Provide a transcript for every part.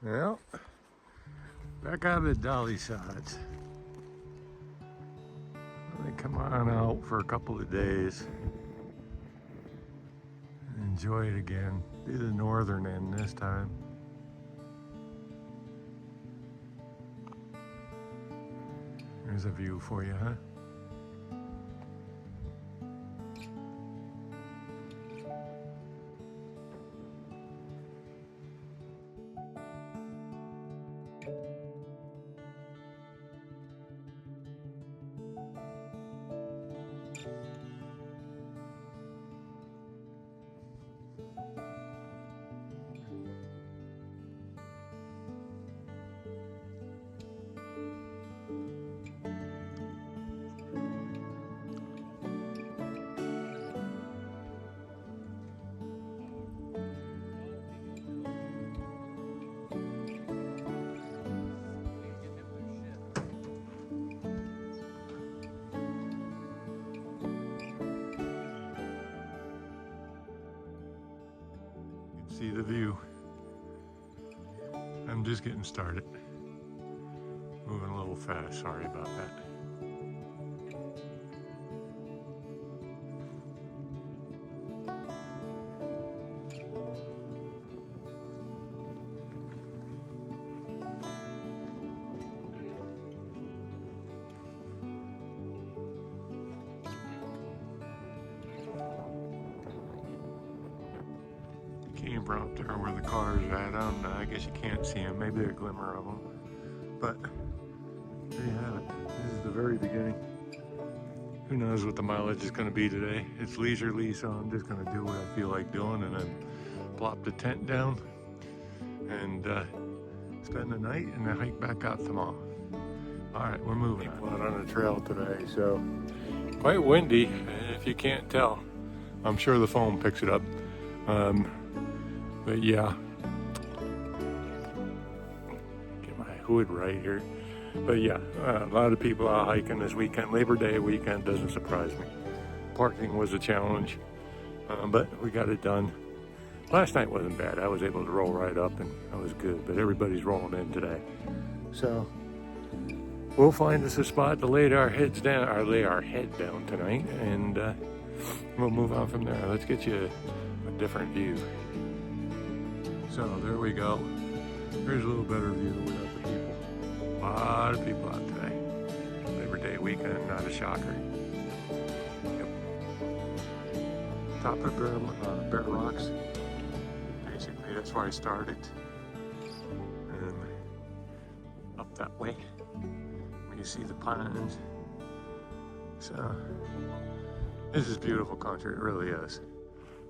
Well, back out at Dolly Sods. Let me come on out for a couple of days and enjoy it again. Do the northern end this time. There's a view for you, huh? See the view. I'm just getting started. Moving a little fast, sorry about that. Camper up there where the cars are at. I don't know, I guess you can't see them. Maybe a glimmer of them. But there you have it. This is the very beginning. Who knows what the mileage is going to be today. It's leisurely, so I'm just going to do what I feel like doing and then plop the tent down and spend the night and then hike back out tomorrow. All right, we're moving out on the trail today, so quite windy, if you can't tell. I'm sure the phone picks it up. But yeah, get my hood right here. But yeah, a lot of people out hiking this weekend. Labor Day weekend doesn't surprise me. Parking was a challenge, but we got it done. Last night wasn't bad. I was able to roll right up and I was good, but everybody's rolling in today. So we'll find us a spot to lay our head down tonight, and we'll move on from there. Let's get you a different view. So there we go. Here's a little better view without the people. A lot of people out today. Labor Day weekend, not a shocker. Yep. Top of Bear Rocks. Basically, that's where I started. And up that way, where you see the pines. So this is beautiful country, it really is.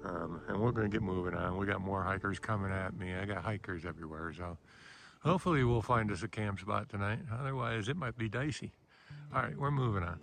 And we're going to get moving on. We got more hikers coming at me. I got hikers everywhere, so hopefully we'll find us a camp spot tonight. Otherwise, it might be dicey. All right, we're moving on.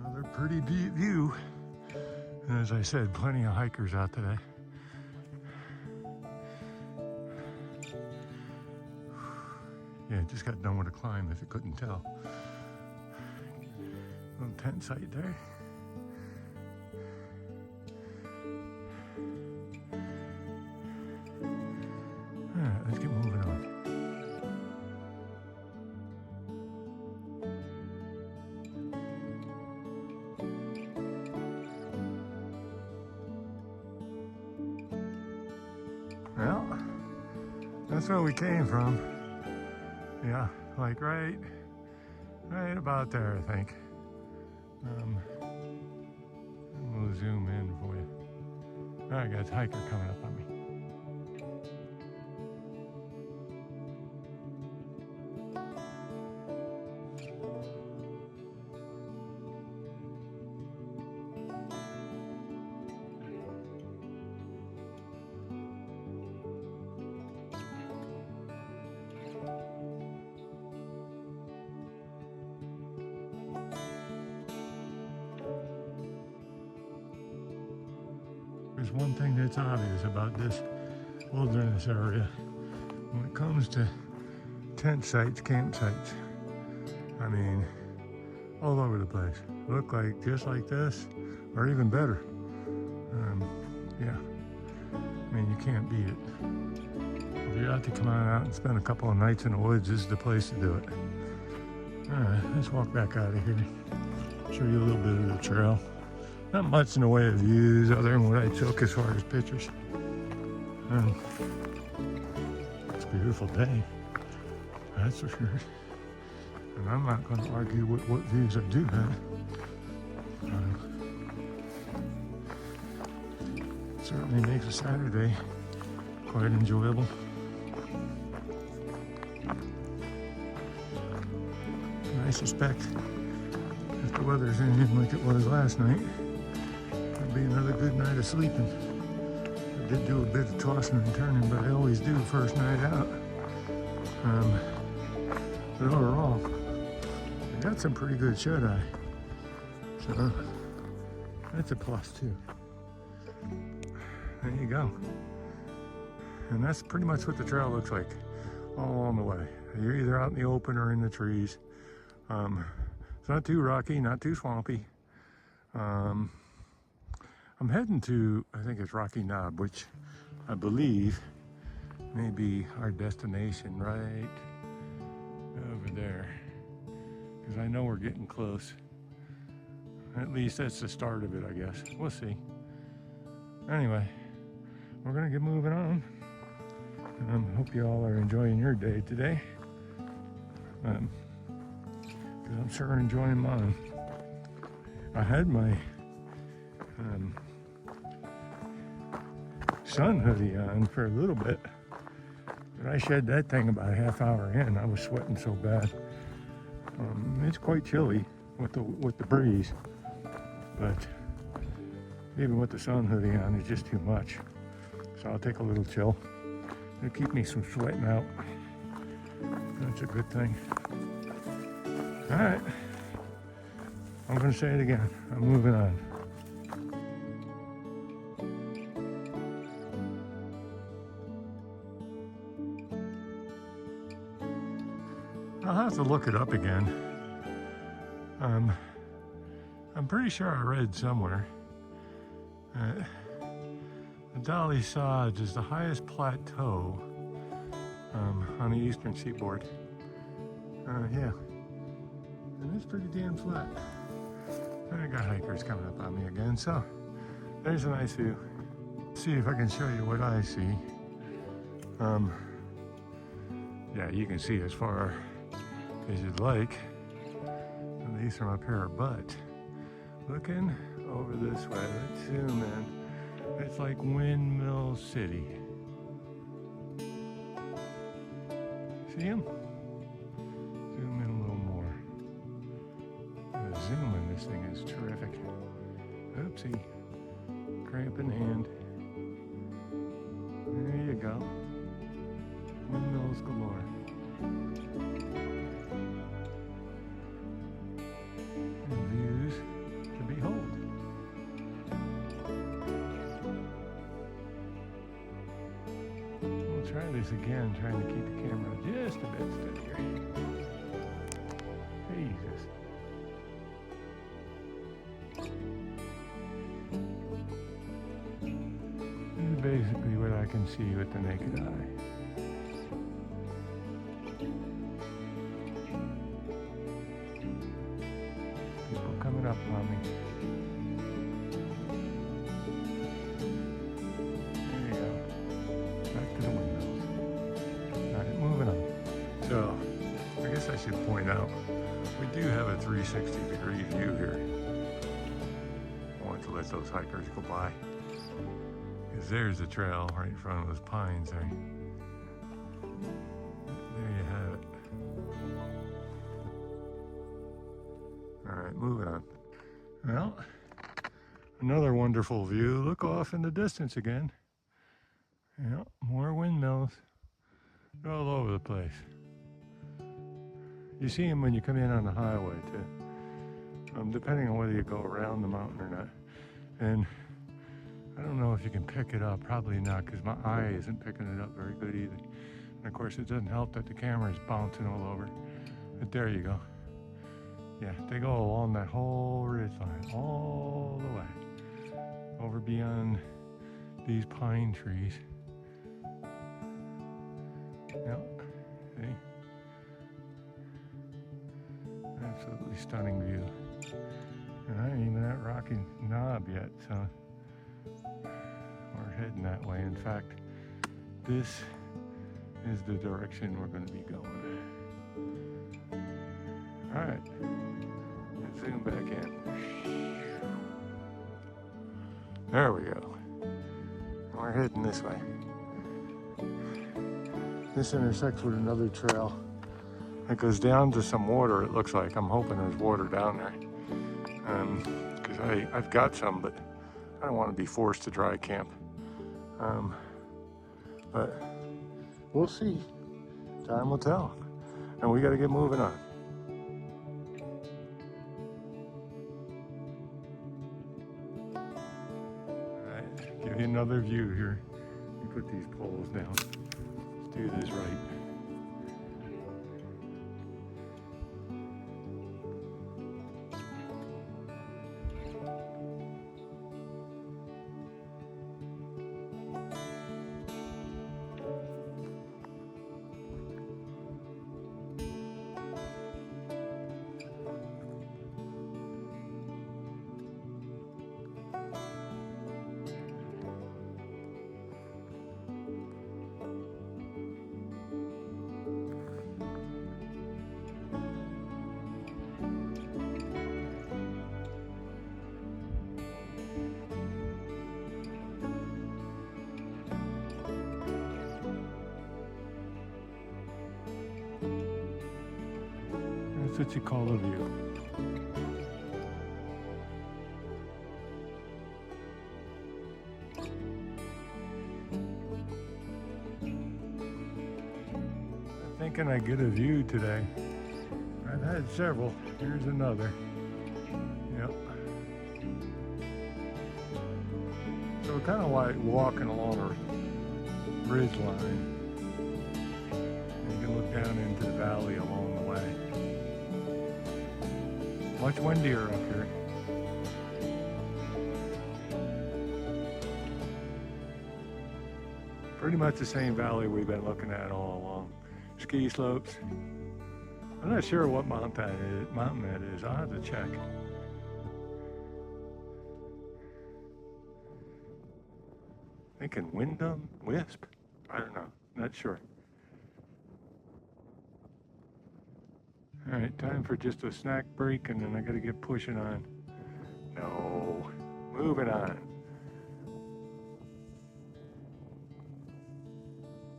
Another pretty view. And as I said, plenty of hikers out today. Yeah, just got done with a climb if you couldn't tell. Little tent site there. All right, let's get moving on. Well, that's where we came from. Yeah, like right about there, I think. We'll zoom in for you. All right, guys, hiker coming up on me. there's one thing that's obvious about this wilderness area. When it comes to tent sites, campsites, I mean, all over the place. Look like just like this, or even better. Yeah, I mean, you can't beat it. If you're out to come on out and spend a couple of nights in the woods, this is the place to do it. All right, let's walk back out of here. Show you a little bit of the trail. Not much in the way of views other than what I took as far as pictures. It's a beautiful day, that's for sure. And I'm not going to argue with what views I do have. Certainly makes a Saturday quite enjoyable. And I suspect if the weather's anything like it was last night, it'll be another good night of sleeping. I did do a bit of tossing and turning, but I always do first night out. But overall, I got some pretty good shut-eye. So that's a plus too. There you go. And that's pretty much what the trail looks like all along the way. You're either out in the open or in the trees. It's not too rocky, not too swampy. I'm heading to, I think it's Rocky Knob, which I believe may be our destination right over there. Because I know we're getting close. At least that's the start of it, I guess. We'll see. Anyway, we're gonna get moving on. Hope you all are enjoying your day today. Because I'm sure enjoying mine. I had my sun hoodie on for a little bit, but I shed that thing about a half hour in. I was sweating so bad. It's quite chilly with the breeze, but even with the sun hoodie on, it's just too much. So I'll take a little chill. It'll keep me from sweating out. That's a good thing. All right. I'm gonna say it again. I'm moving on. I'll have to look it up again. I'm pretty sure I read somewhere the Dolly Sods is the highest plateau on the eastern seaboard. Yeah, and it's pretty damn flat. I got hikers coming up on me again, so there's a nice view. See if I can show you what I see. Yeah, you can see as far as you'd like. At least from up here, but looking over this way, let's zoom in. It's like Windmill City. See him? Zoom in a little more. The zoom in this thing is terrific. Oopsie. Cramp in hand. There you go. Windmills galore. And views to behold. We'll try this again, trying to keep the camera just a bit steadier. Jesus. This is basically what I can see with the naked eye. People coming up on me. There you go. Back to the windows. Alright, moving on. So, I guess I should point out, we do have a 360-degree view here. I want to let those hikers go by. Because there's the trail right in front of those pines there. There you have it. Alright, moving on. Well, another wonderful view. Look off in the distance again. Yeah, more windmills. They're all over the place. You see them when you come in on the highway too. Depending on whether you go around the mountain or not. And I don't know if you can pick it up. Probably not, because my eye isn't picking it up very good either. And of course, it doesn't help that the camera is bouncing all over. But there you go. Yeah, they go along that whole ridge line, all the way, over beyond these pine trees. Yep, see? Absolutely stunning view. And I ain't even at Rocky Knob yet, so we're heading that way. In fact, this is the direction we're going to be going. All right, let's zoom back in. There we go. We're heading this way. This intersects with another trail. It goes down to some water, it looks like. I'm hoping there's water down there. Because I've got some, but I don't want to be forced to dry camp. But we'll see. Time will tell. And we got to get moving on. All right, give you another view here. Let me put these poles down. Let's do this right. That's what you call a view. I'm thinking I get a view today. I've had several. Here's another. Yep. So we're kind of like walking along a ridge line. You can look down into the valley along the way. Much windier up here. Pretty much the same valley we've been looking at all along. Ski slopes. I'm not sure what mountain that is. I'll have to check. Thinking Windham? Wisp? I don't know. Not sure. All right, time for just a snack break, and then I gotta get pushing on. No, moving on.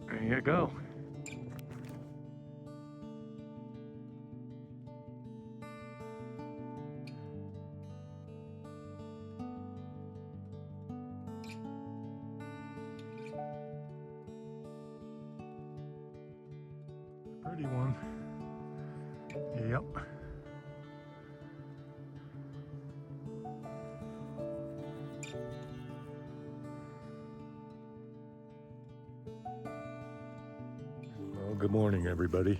There you go. Pretty one. Yep. Well, good morning, everybody.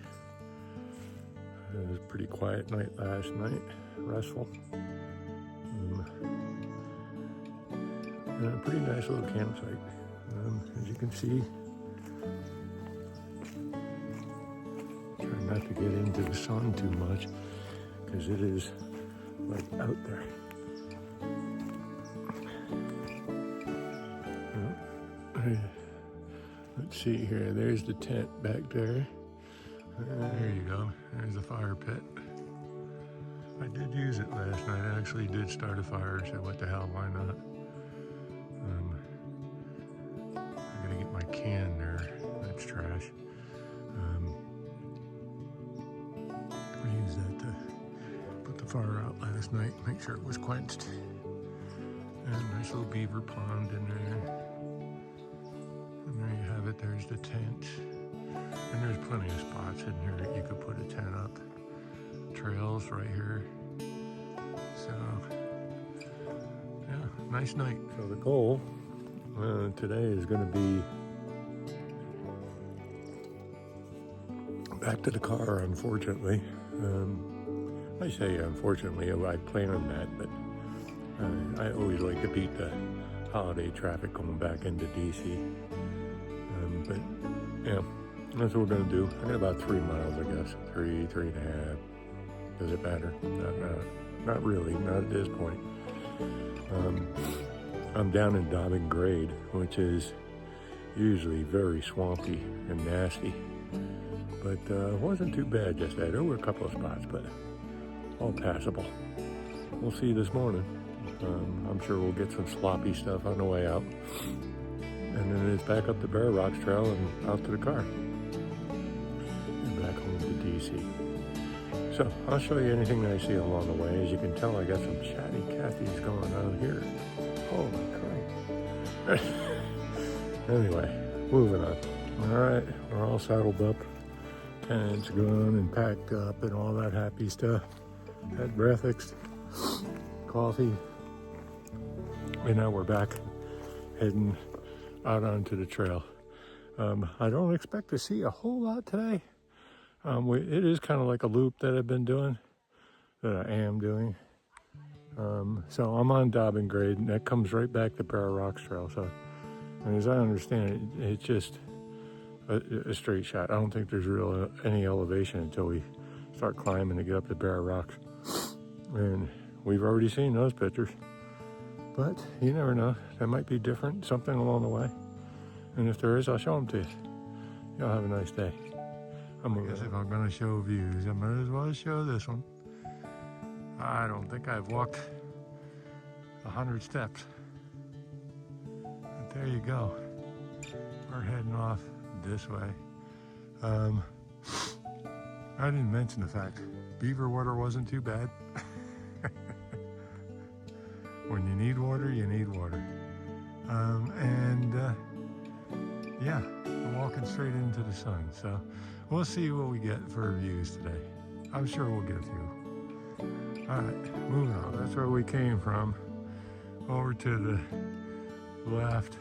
It was a pretty quiet night last night, restful. And a pretty nice little campsite. As you can see, trying not to get into the sun too much because it is like out there. Let's see here, there's the tent back there. There you go, there's the fire pit. I did use it last night. I actually did start a fire, so what the hell, why not? I gotta get my can there, that's trash. I used that to put the fire out last night, make sure it was quenched. And a nice little beaver pond in there. And there you have it, there's the tent. And there's plenty of spots in here that you could put a tent up. Trails right here. So, yeah, nice night. So the goal Today is going to be back to the car, unfortunately. I say unfortunately, I plan on that, but I always like to beat the holiday traffic going back into DC. But yeah, that's what we're going to do. I got about 3 miles, I guess. 3.5. Does it matter? Not really, not at this point. I'm down in Dobbin Grade, which is usually very swampy and nasty. But it wasn't too bad just that. There were a couple of spots, but all passable. We'll see this morning. I'm sure we'll get some sloppy stuff on the way out. And then it's back up the Bear Rocks Trail and out to the car. And back home to DC. So I'll show you anything I see along the way. As you can tell, I got some chatty Cathy's going on here. Holy crap. Anyway, moving on. All right, we're all saddled up. Tents gone and packed up and all that happy stuff. Had breakfast, coffee, and now we're back heading out onto the trail. I don't expect to see a whole lot today. It is kind of like a loop that I've been doing, that I am doing. So I'm on Dobbin Grade, and that comes right back to Bear Rocks Trail. So, and as I understand it, it's just a straight shot. I don't think there's any elevation until we start climbing to get up to Bear Rocks. And we've already seen those pictures. But you never know. That might be different, something along the way. And if there is, I'll show them to you. Y'all have a nice day. I guess if I'm going to show views, I might as well show this one. I don't think I've walked 100 steps. But there you go. We're heading off this way. I didn't mention the fact beaver water wasn't too bad. When you need water, you need water. Yeah, I'm walking straight into the sun. So we'll see what we get for views today. I'm sure we'll get a few. All right, moving on. That's where we came from. Over to the left.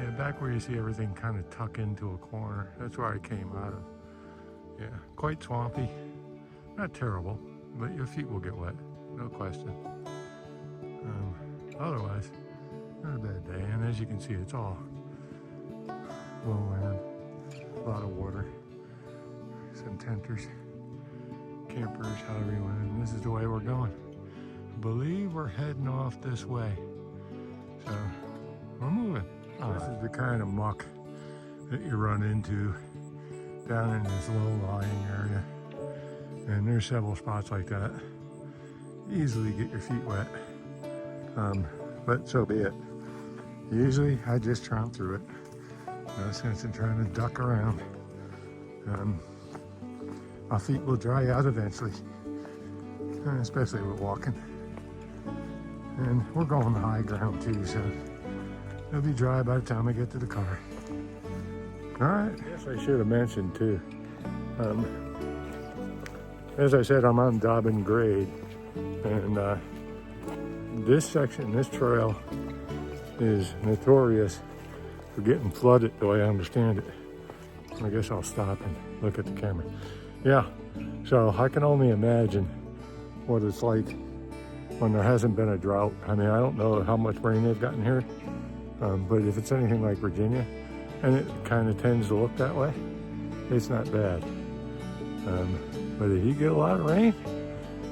Yeah, back where you see everything kind of tuck into a corner. That's where I came out of. Yeah, quite swampy. Not terrible, but your feet will get wet, no question. Otherwise, not a bad day. And as you can see, it's all lowland, a lot of water, some tenters, campers, however you want. And this is the way we're going. I believe we're heading off this way. So we're moving. This is the kind of muck that you run into down in this low-lying area. And there's several spots like that. Easily get your feet wet. But so be it. Usually I just tromp through it. No sense in trying to duck around. My feet will dry out eventually, especially with walking. And we're going to high ground too, so it'll be dry by the time I get to the car. All right. Yes, I should have mentioned too. As I said, I'm on Dobbin Grade, and this section, this trail, is notorious for getting flooded, the way I understand it. I guess I'll stop and look at the camera. Yeah, so I can only imagine what it's like when there hasn't been a drought. I mean, I don't know how much rain they've gotten here, but if it's anything like Virginia, and it kind of tends to look that way, it's not bad. But if you get a lot of rain,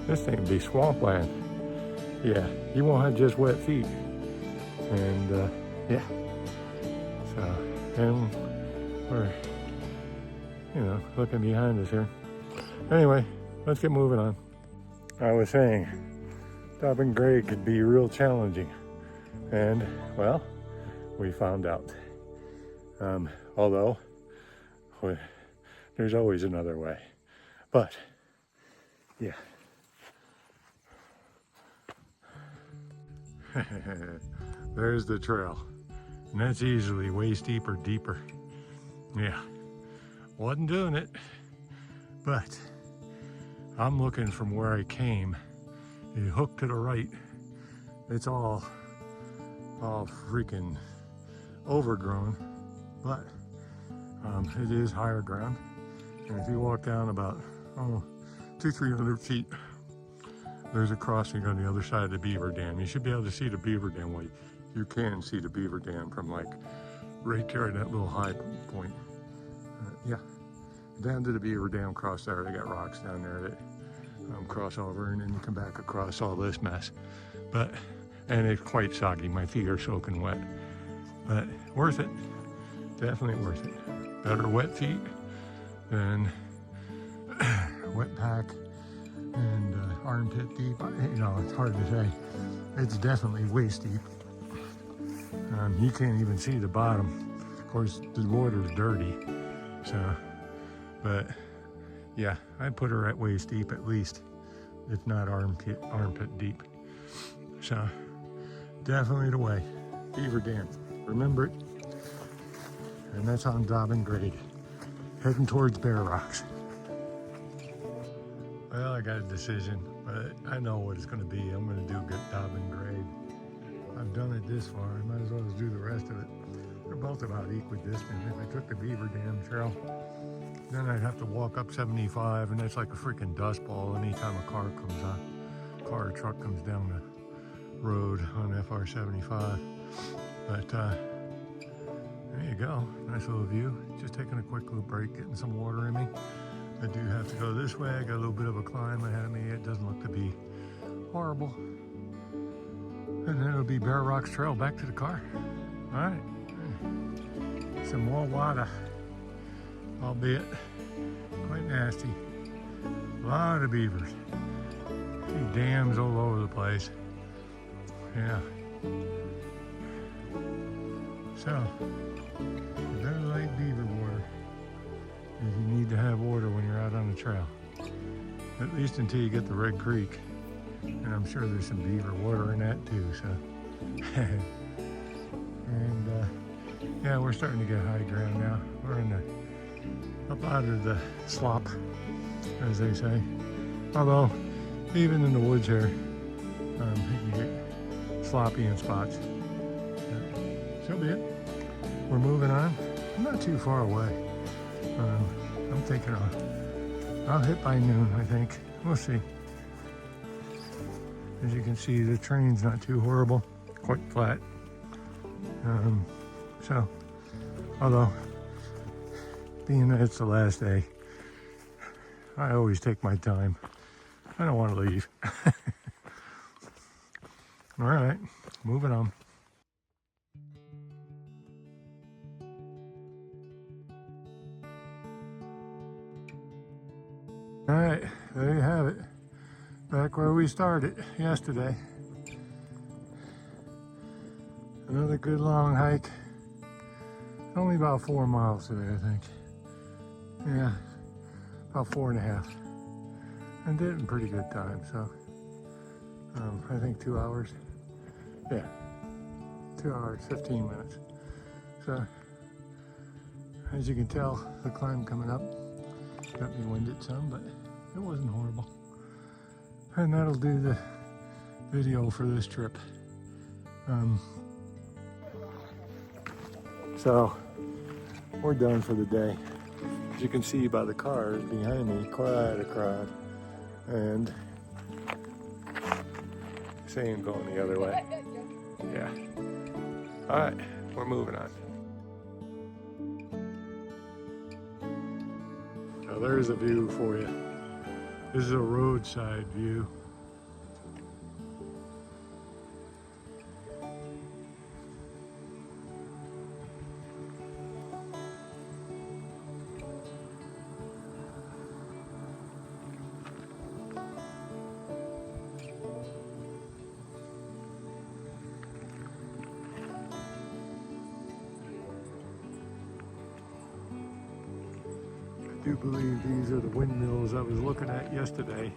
this thing will be swampland. Yeah, you won't have just wet feet. And yeah, so, and we're, looking behind us here. Anyway, let's get moving on. I was saying, Dobbin Grade could be real challenging. And, well, we found out. Although, there's always another way. But, yeah. There's the trail. And that's easily waist deep or deeper. Yeah. Wasn't doing it. But I'm looking from where I came. You hook to the right. It's all all freaking overgrown, but it is higher ground. And if you walk down about 200-300 feet, there's a crossing on the other side of the beaver dam. You should be able to see the beaver dam. Well, you can see the beaver dam from like right there at that little high point. Yeah, down to the beaver dam, cross there. They got rocks down there that cross over, and then you come back across all this mess. And it's quite soggy. My feet are soaking wet, but worth it. Definitely worth it. Better wet feet than wet pack and armpit deep. You know, it's hard to say. It's definitely waist deep. You can't even see the bottom. Of course, the water's dirty. So, but yeah, I put her at waist deep at least, if not armpit deep. So, definitely the way. Beaver Dam. Remember it. And that's on Dobbin Grade. Heading towards Bear Rocks. Well, I got a decision, but I know what it's going to be. I'm going to do good Dobbin Grade. I've done it this far. I might as well just do the rest of it. They're both about equidistant. If I took the Beaver Dam trail, then I'd have to walk up 75, and that's like a freaking dust ball anytime a car comes on. Car or truck comes down the road on FR 75. But there you go. Nice little view. Just taking a quick little break, getting some water in me. I do have to go this way. I got a little bit of a climb ahead of me. It doesn't look to be horrible. And then it'll be Bear Rocks Trail back to the car. All right. Some more water, albeit quite nasty. A lot of beavers. See dams all over the place. Yeah. So, you better like beaver water if you need to have water when you're out on the trail. At least until you get to Red Creek. And I'm sure there's some beaver water in that too, so. And yeah, we're starting to get high ground now. We're in the, up out of the slop, as they say. Although, even in the woods here, you can get sloppy in spots. So be it. We're moving on. I'm not too far away. I'm thinking I'll hit by noon, I think. We'll see. As you can see, the terrain's not too horrible, quite flat. So, although, being that it's the last day, I always take my time. I don't want to leave. All right, moving on. All right, there you have it. Back where we started yesterday. Another good long hike. Only about 4 miles today, I think. Yeah, about 4.5. And did it in pretty good time, so I think 2 hours. Yeah, 2 hours, 15 minutes. So, as you can tell, the climb coming up got me winded some, but it wasn't horrible. And that'll do the video for this trip. So, we're done for the day. As you can see by the cars behind me, quite a crowd. And same going the other way. Yeah. All right, we're moving on. Now there's a view for you. This is a roadside view. I do believe these are the windmills I was looking at yesterday.